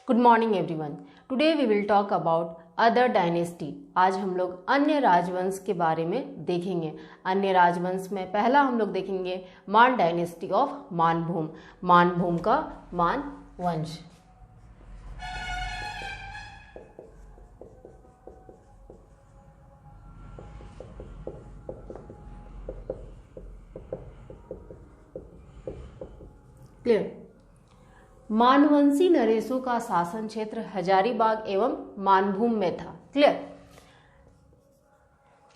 Good morning everyone. Today we will talk about other dynasty. आज हम लोग अन्य राजवंश के बारे में देखेंगे। अन्य राजवंश में पहला हम लोग देखेंगे मान डायनेस्टी ऑफ मानभूम। मानभूम का मान वंश। क्लियर। मानवंशी नरेशों का शासन क्षेत्र हजारीबाग एवं मानभूम में था। क्लियर।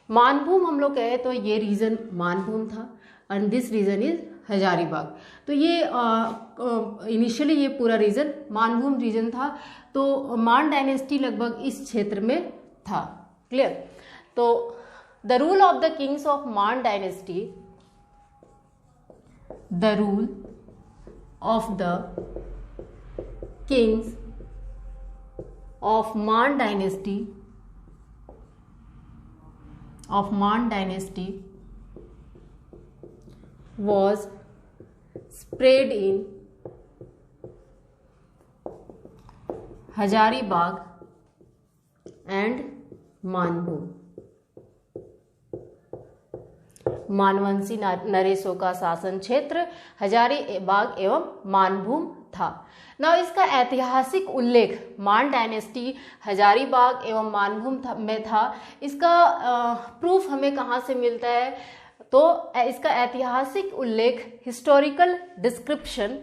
मानभूम हम लोग कहे तो ये रीजन मानभूम था and this region is Hazaribagh. तो ये इनिशियली ये पूरा रीजन मानभूम रीजन था। तो मान डायनेस्टी लगभग इस क्षेत्र में था। क्लियर। तो the rule of the kings of Maan dynasty, the rule of the kings of Maan dynasty was spread in Hazaribagh and Manbhum। मानवंशी नरेशों का शासन क्षेत्र हजारीबाग एवं मानभूम था। ना इसका ऐतिहासिक उल्लेख मान डायनेस्टी हजारीबाग एवं मानभूम में था। इसका प्रूफ हमें कहाँ से मिलता है? तो इसका ऐतिहासिक उल्लेख हिस्टोरिकल डिस्क्रिप्शन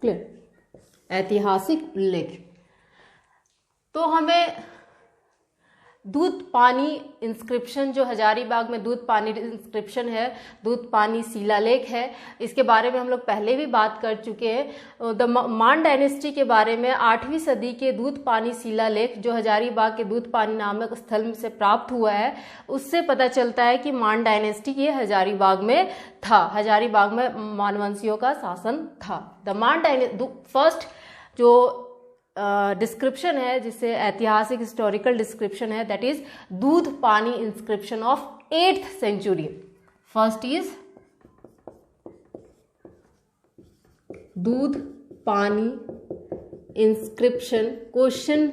क्लियर। ऐतिहासिक उल्लेख। तो हमें दूध पानी इंस्क्रिप्शन जो हजारीबाग में दूध पानी इंस्क्रिप्शन है, दूध पानी शिलालेख है, इसके बारे में हम लोग पहले भी बात कर चुके हैं। द मान डायनेस्टी के बारे में 8वीं सदी के दूध पानी शिलालेख जो हजारीबाग के दूध पानी नामक स्थल से प्राप्त हुआ है, उससे पता चलता है कि मान डायनेस्टी ये हजारीबाग में था। हजारीबाग में मानवंशियों का शासन था। द मान डायनेस्टी फर्स्ट जो डिस्क्रिप्शन है, जिसे ऐतिहासिक हिस्टोरिकल डिस्क्रिप्शन है, that is Dudh Pani inscription of 8th century. First is Dudh Pani inscription. Question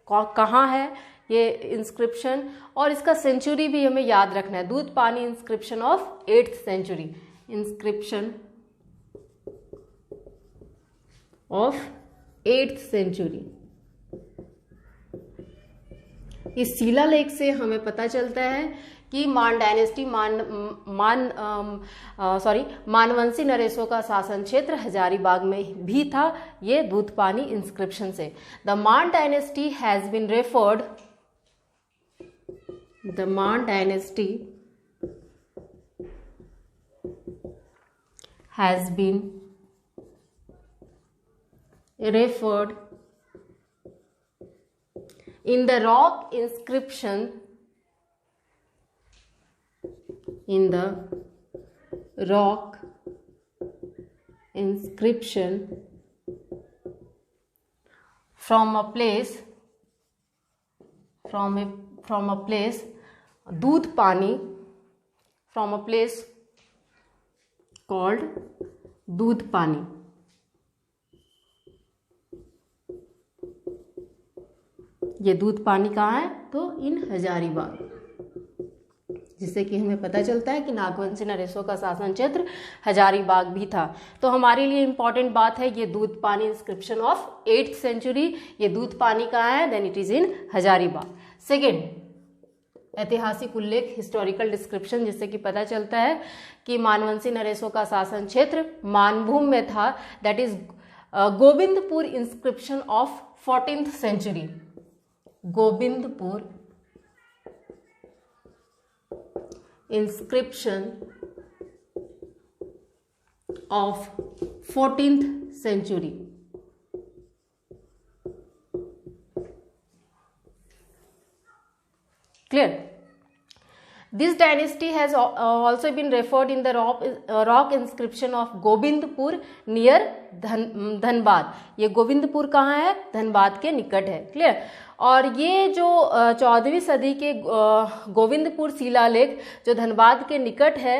कहाँ है ये इंस्क्रिप्शन, और इसका सेंचुरी भी हमें याद रखना है। Dudh Pani inscription of 8th century, inscription of 8th century. इस शिलालेख से हमें पता चलता है कि मान डायनेस्टी मानवंशी नरेशों का शासन क्षेत्र हजारीबाग में भी था। ये दूध पानी इंस्क्रिप्शन से। The Maan dynasty has been referred, the Maan dynasty has been referred in the rock inscription from a place दूध पानी, from a place called दूध पानी। ये दूध पानी कहाँ है? तो इन हजारीबाग, जिससे कि हमें पता चलता है कि नागवंशी नरेशों का शासन क्षेत्र हजारीबाग भी था। तो हमारे लिए इंपॉर्टेंट बात है ये दूध Pani inscription of 8th century. ये दूध पानी कहाँ है? Then it is in Hazaribagh. Second, ऐतिहासिक उल्लेख हिस्टोरिकल डिस्क्रिप्शन, जिससे कि पता चलता है कि मानवंशी नरेशों का शासन क्षेत्र मानभूम में था। That is Govindpur inscription of 14th century. Govindpur inscription of 14th century. Clear. This dynasty has also been referred in the rock inscription of Govindpur near Dhanbad. ये गोविंदपुर कहाँ है? धनबाद के निकट है. क्लियर. और ये जो 14वीं सदी के गोविंदपुर शिलालेख जो धनबाद के निकट है,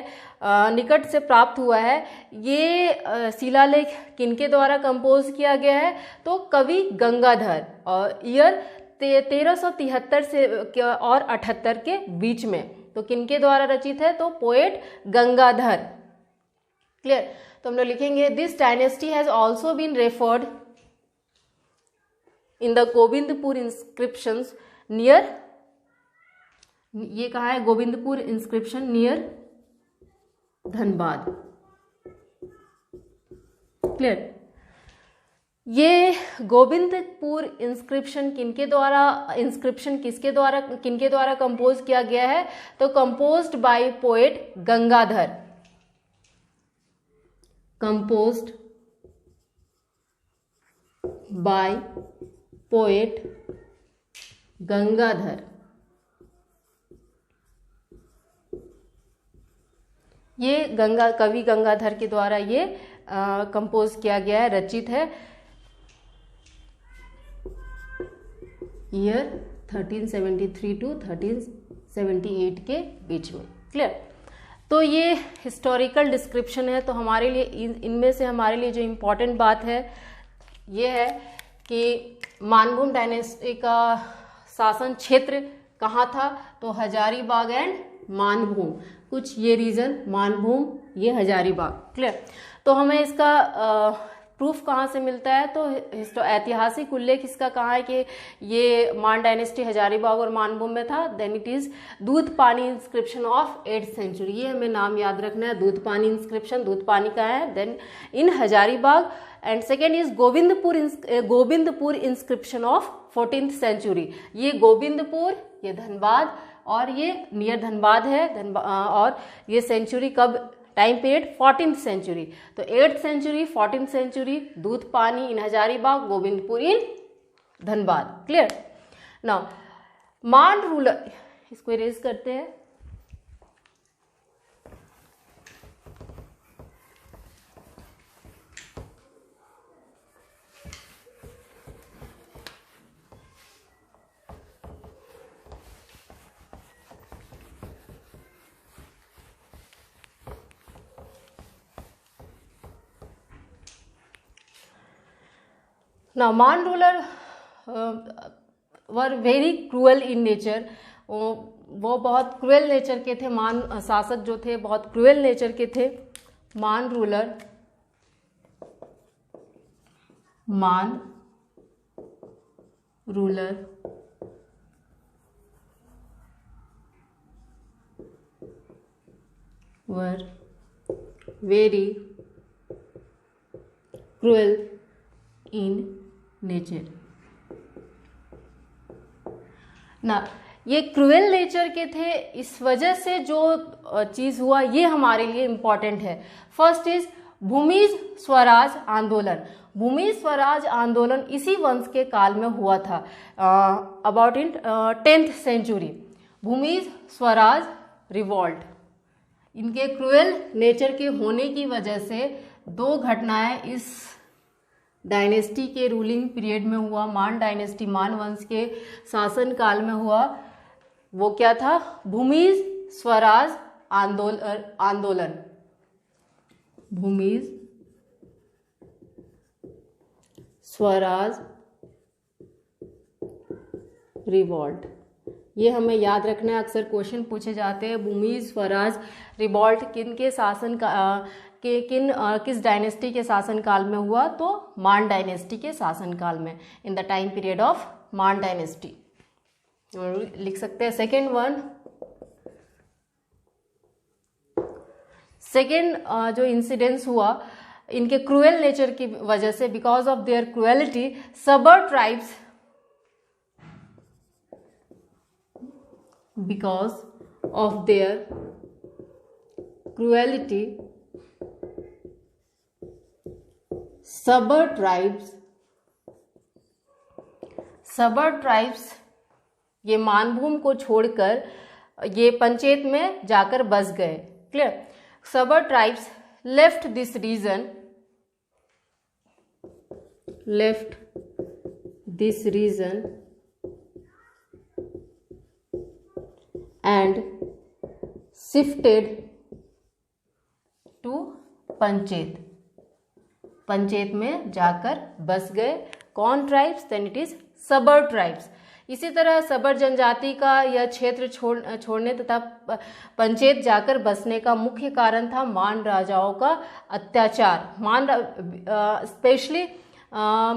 निकट से प्राप्त हुआ है, ये शिलालेख किनके द्वारा कंपोज किया गया है? तो कवि गंगाधर, और ईयर 1373 से और 78 के बीच में. तो किनके द्वारा रचित है? तो पोएट गंगाधर. क्लियर. तो हम लोग लिखेंगे this dynasty has also been referred in the Govindpur inscriptions near, ये कहाँ है? Govindpur inscription near Dhanbad. Clear. ये गोविंदपुर इंस्क्रिप्शन किनके द्वारा कंपोज किया गया है? तो composed bye poet Gangadhar. Composed bye poet Gangadhar. ये कवि गंगाधर के द्वारा ये कंपोज किया गया है, रचित है. ईयर 1373 टू 1378 के बीच में. क्लियर. तो ये हिस्टोरिकल डिस्क्रिप्शन है. तो हमारे लिए इनमें से हमारे लिए जो इम्पोर्टेंट बात है ये है कि मानभूम डायनेस्टी का शासन क्षेत्र कहाँ था? तो हजारीबाग एंड मानभूम. कुछ ये रीजन मानभूम, ये हजारीबाग. क्लियर. तो हमें इसका प्रूफ कहाँ से मिलता है? तो ऐतिहासिक उल्लेख इसका कहाँ है कि ये मान डायनेस्टी हजारीबाग और मानभूम में था. Then it is Dudh Pani inscription of 8th century. ये हमें नाम याद रखना है. दूध पानी इंस्क्रिप्शन, दूध पानी का है. Then in Hazaribagh. And second is Govindpur inscription of 14th century. ये गोविंदपुर, ये धनबाद, और ये नियर धनबाद है. और ये सेंचुरी कब? Time period 14th century. तो 8th century, 14th century, Dudh Pani in Hazaribagh, Govindpur in Dhanbad. Clear. Now Man ruler, इसको इरेज करते हैं. Now, Man ruler were very cruel in nature. वो बहुत क्रूएल नेचर के थे. मान शासक जो थे बहुत क्रूएल नेचर के थे. मान ruler were very cruel in nature. ना ये क्रूएल नेचर के थे. इस वजह से जो चीज हुआ ये हमारे लिए इंपॉर्टेंट है. फर्स्ट इज भूमिज स्वराज आंदोलन. भूमिज स्वराज आंदोलन इसी वंश के काल में हुआ था, about in 10th century. Bhumij Swaraj revolt. इनके क्रूएल नेचर के होने की वजह से दो घटनाएं इस डायनेस्टी के रूलिंग पीरियड में हुआ. मान डायनेस्टी, मान वंश के शासन काल में हुआ. वो क्या था? भूमिज स्वराज आंदोलन. भूमिज स्वराज रिवॉल्ट. ये हमें याद रखना है, अक्सर क्वेश्चन पूछे जाते हैं. भूमिज स्वराज रिवॉल्ट किन के शासन का किस डायनेस्टी के शासन काल में हुआ? तो मान डायनेस्टी के शासन काल में, in the time period of Maan dynasty. लिख सकते हैं सेकेंड वन. सेकेंड जो इंसिडेंस हुआ इनके क्रूएल नेचर की वजह से, बिकॉज ऑफ देयर क्रूएलिटी, सबर tribes, because of their cruelty, सबर ट्राइब्स ये मानभूम को छोड़कर ये पंचेत में जाकर बस गए। Clear. Sabar tribes left this region and shifted to Panchet. Panchet में जाकर बस गए। कौन tribes? Then it is Sabar tribes. इसी तरह सबर जनजाति का यह क्षेत्र छोड़ने तथा पंचेत जाकर बसने का मुख्य कारण था मान राजाओं का अत्याचार, स्पेशली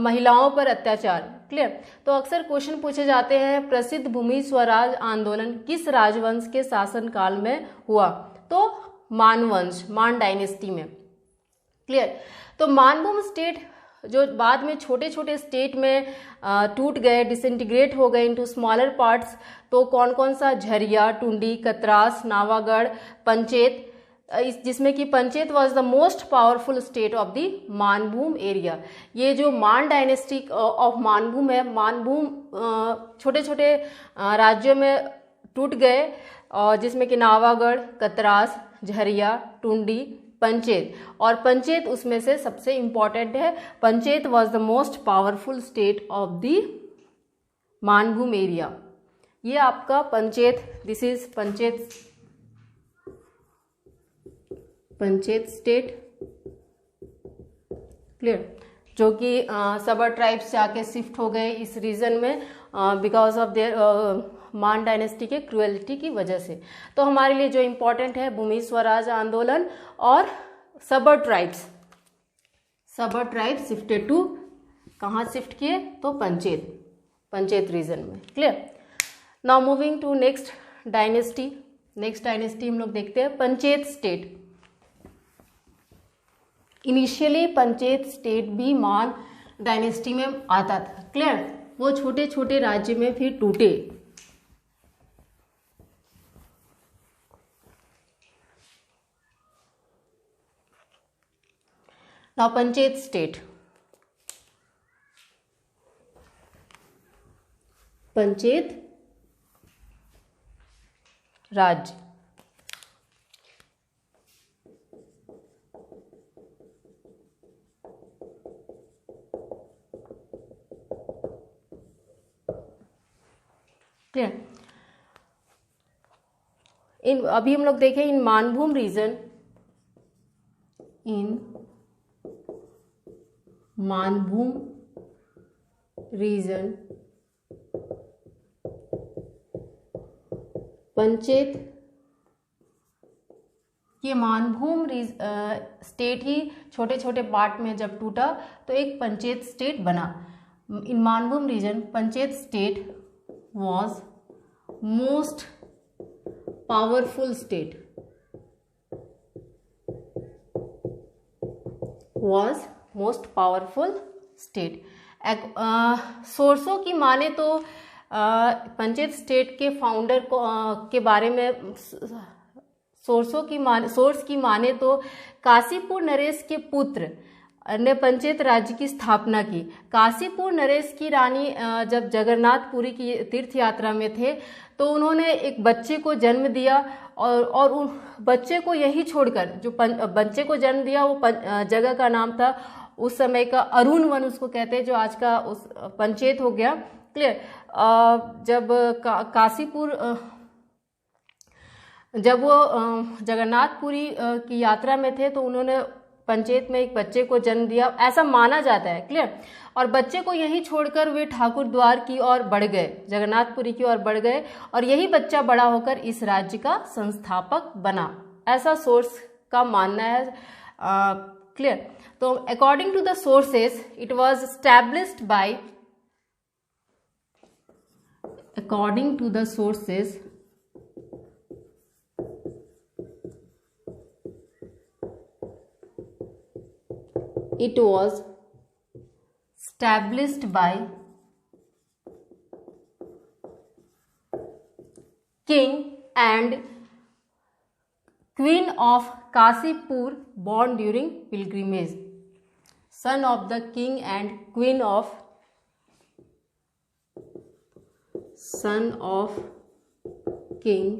महिलाओं पर अत्याचार। क्लियर। तो अक्सर क्वेश्चन पूछे जाते हैं प्रसिद्ध भूमि स्वराज आंदोलन किस राजवंश के शासनकाल में हुआ? तो मान वंश, मान डायनेस्टी में। क्लियर। तो मानभूम स्टेट जो बाद में छोटे छोटे स्टेट में टूट गए, डिसइंटीग्रेट हो गए इनटू स्मॉलर पार्ट्स, तो कौन कौन सा? झरिया, टुंडी, कतरास, नावागढ़, पंचेत, जिसमें कि Panchet was the most powerful state of the Manbhum area. ये जो मान डायनेस्टी ऑफ मानभूम है, मानभूम छोटे छोटे राज्यों में टूट गए, और जिसमें कि नावागढ़, कतरास, झरिया, टुंडी, पंचेत, और पंचेत उसमें से सबसे इंपॉर्टेंट है। Panchet was the most powerful state of the Manbhum area. ये आपका Panchet, this is Panchet state. Clear. जो कि सबर ट्राइब्स जाके शिफ्ट हो गए इस रीजन में बिकॉज ऑफ देयर मान डायनेस्टी के क्रुएलिटी की वजह से। तो हमारे लिए जो इम्पोर्टेंट है भूमि स्वराज आंदोलन और सबर ट्राइब्स शिफ्टेड टू, कहाँ शिफ्ट किए? तो पंचेत रीजन में। Clear. Now moving to next dynasty हम लोग देखते हैं Panchet state. Initially Panchet state भी मान डायनेस्टी में आता था। क्लियर। वो छोटे छोटे राज्य में फिर टूटे। नाउ पंचेत स्टेट, पंचेत राज्य। क्लियर। अभी हम लोग देखें इन मानभूम रीजन, पंचेत, ये मानभूम स्टेट ही छोटे छोटे पार्ट में जब टूटा तो एक पंचेत स्टेट बना। In Manbhum region Panchet state was most powerful state, सोर्सों की माने तो पंचेत स्टेट के फाउंडर के बारे में सोर्स की माने तो काशीपुर नरेश के पुत्र ने पंचेत राज्य की स्थापना की। काशीपुर नरेश की रानी जब जगन्नाथपुरी की तीर्थ यात्रा में थे तो उन्होंने एक बच्चे को जन्म दिया, और उन बच्चे को यही छोड़कर, जो बच्चे को जन्म दिया वो जगह का नाम था उस समय का अरुण वन उसको कहते हैं, जो आज का उस पंचेत हो गया। क्लियर। जब काशीपुर जब वो जगन्नाथपुरी की यात्रा में थे तो उन्होंने पंचेत में एक बच्चे को जन्म दिया, ऐसा माना जाता है। क्लियर। और बच्चे को यहीं छोड़कर वे ठाकुर द्वार की ओर बढ़ गए, जगन्नाथपुरी की ओर बढ़ गए, और यही बच्चा बड़ा होकर इस राज्य का संस्थापक बना, ऐसा सोर्स का मानना है। क्लियर। तो according to the sources it was established by, according to the sources it was established by king and queen of Kashipur born during pilgrimage, son of the king and queen of, son of king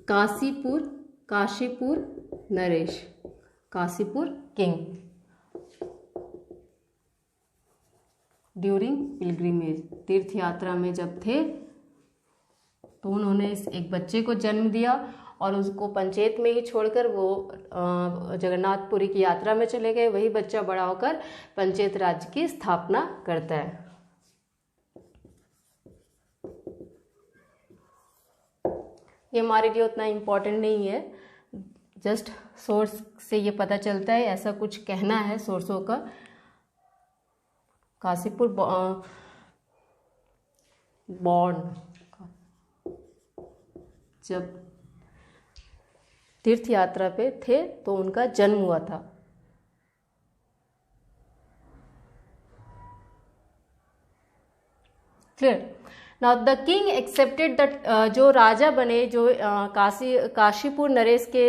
Kashipur Naresh, Kashipur king during pilgrimage, तीर्थ यात्रा में जब थे तो उन्होंने इस एक बच्चे को जन्म दिया और उसको पंचेत में ही छोड़कर वो जगन्नाथपुरी की यात्रा में चले गए। वही बच्चा बड़ा होकर पंचेत राज्य की स्थापना करता है। ये हमारे लिए उतना इम्पोर्टेंट नहीं है, जस्ट सोर्स से ये पता चलता है, ऐसा कुछ कहना है सोर्सों का। काशीपुर बॉर्न, जब तीर्थ यात्रा पे थे तो उनका जन्म हुआ था। Clear. Now the king accepted the, जो राजा बने, जो काशीपुर नरेश के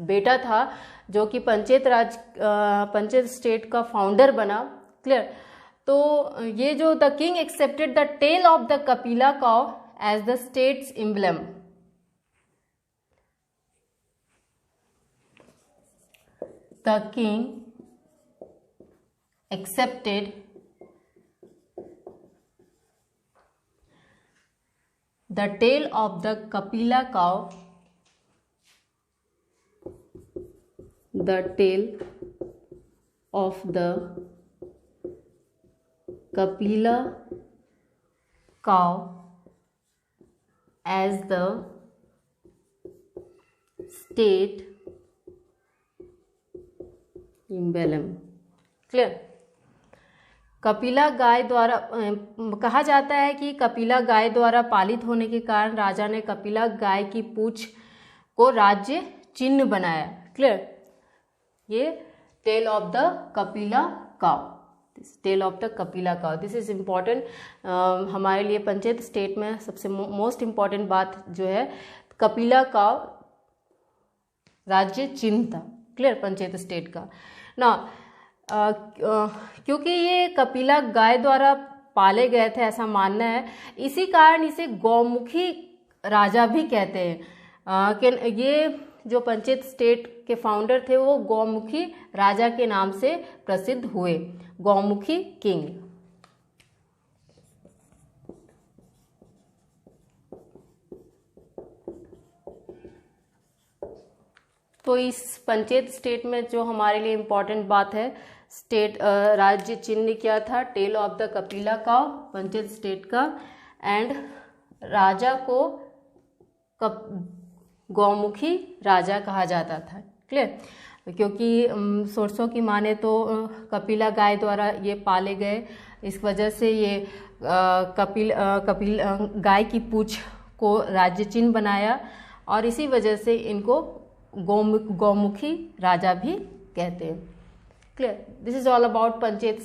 बेटा था, जो कि पंचेत स्टेट का फाउंडर बना। क्लियर। तो ये जो the king accepted the tale of the Kapila cow as the state's emblem, the king accepted the tail of the Kapila cow, the tail of the Kapila cow as the state emblem. Clear. Kapila गाय द्वारा कहा जाता है कि कपिला गाय द्वारा पालित होने के कारण राजा ने कपिला गाय की पूंछ को राज्य चिन्ह बनाया। क्लियर। ये tale of the Kapila cow, tale of the Kapila cow, this is important हमारे लिए। पंचेत स्टेट में सबसे मोस्ट इम्पॉर्टेंट बात जो है, कपिला काउ राज्य चिन्ह था। क्लियर। पंचेत स्टेट का ना, क्योंकि ये कपिला गाय द्वारा पाले गए थे ऐसा मानना है, इसी कारण इसे गौमुखी राजा भी कहते हैं। कि ये जो पंचेत स्टेट के फाउंडर थे वो गौमुखी राजा के नाम से प्रसिद्ध हुए, गौमुखी किंग। तो इस पंचेत स्टेट में जो हमारे लिए इम्पोर्टेंट बात है, स्टेट राज्य चिन्ह क्या था, tale of the Kapila cow, Panchet state का, एंड राजा को गौमुखी राजा कहा जाता था। क्लियर। क्योंकि सोर्सों की माने तो कपिला गाय द्वारा ये पाले गए, इस वजह से ये कपिल गाय की पूंछ को राज्य चिन्ह बनाया और इसी वजह से इनको गौमुखी राजा भी कहते हैं। Clear. This is all about Panchet